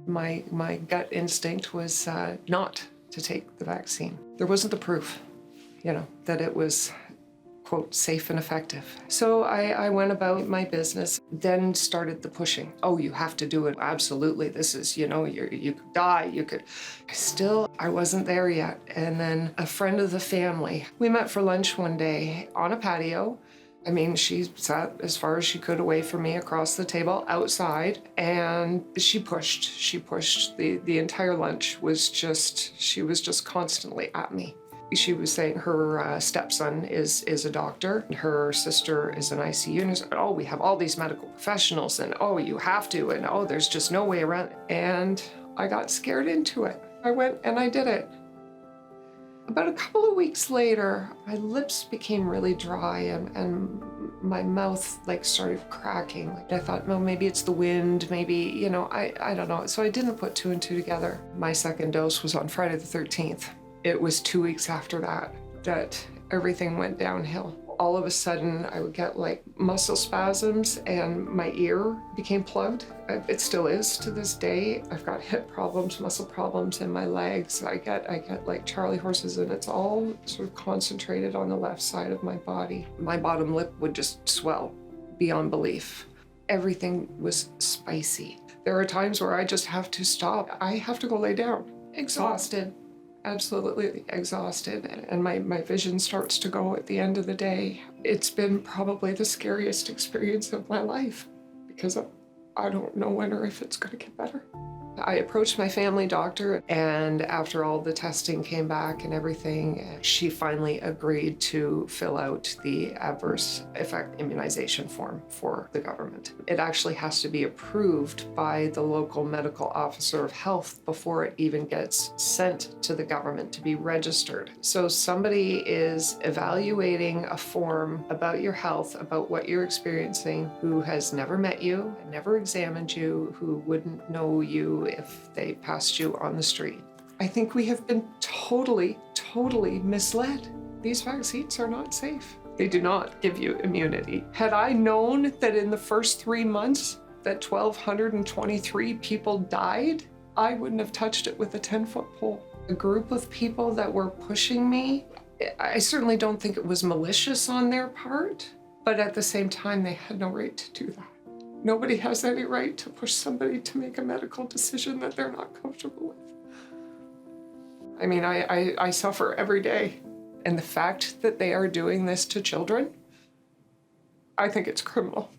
My gut instinct was not to take the vaccine. There wasn't the proof, that it was, quote, safe and effective. So I went about my business, then started the pushing. Oh, you have to do it. Absolutely. This is, you could die, you could. Still, I wasn't there yet. And then a friend of the family, we met for lunch one day on a patio. I mean, she sat as far as she could away from me across the table outside, and she pushed. The entire lunch she was just constantly at me. She was saying her stepson is a doctor, and her sister is an ICU nurse. Oh, we have all these medical professionals, and oh, you have to, and oh, there's just no way around it. And I got scared into it. I went and I did it. About a couple of weeks later, my lips became really dry and my mouth started cracking. I thought, well, maybe it's the wind, maybe, I don't know. So I didn't put two and two together. My second dose was on Friday the 13th. It was 2 weeks after that everything went downhill. All of a sudden, I would get muscle spasms and my ear became plugged. It still is to this day. I've got hip problems, muscle problems in my legs. I get like Charlie horses, and it's all sort of concentrated on the left side of my body. My bottom lip would just swell beyond belief. Everything was spicy. There are times where I just have to stop. I have to go lay down, exhausted. Absolutely exhausted, and my vision starts to go at the end of the day. It's been probably the scariest experience of my life because I don't know when or if it's going to get better. I approached my family doctor, and after all the testing came back and everything, she finally agreed to fill out the adverse effect immunization form for the government. It actually has to be approved by the local medical officer of health before it even gets sent to the government to be registered. So somebody is evaluating a form about your health, about what you're experiencing, who has never met you, never examined you, who wouldn't know you if they passed you on the street. I think we have been totally misled. These vaccines are not safe. They do not give you immunity. Had I known that in the first 3 months that 1,223 people died, I wouldn't have touched it with a 10-foot pole. A group of people that were pushing me, I certainly don't think it was malicious on their part, but at the same time, they had no right to do that. Nobody has any right to push somebody to make a medical decision that they're not comfortable with. I mean, I suffer every day. And the fact that they are doing this to children, I think it's criminal.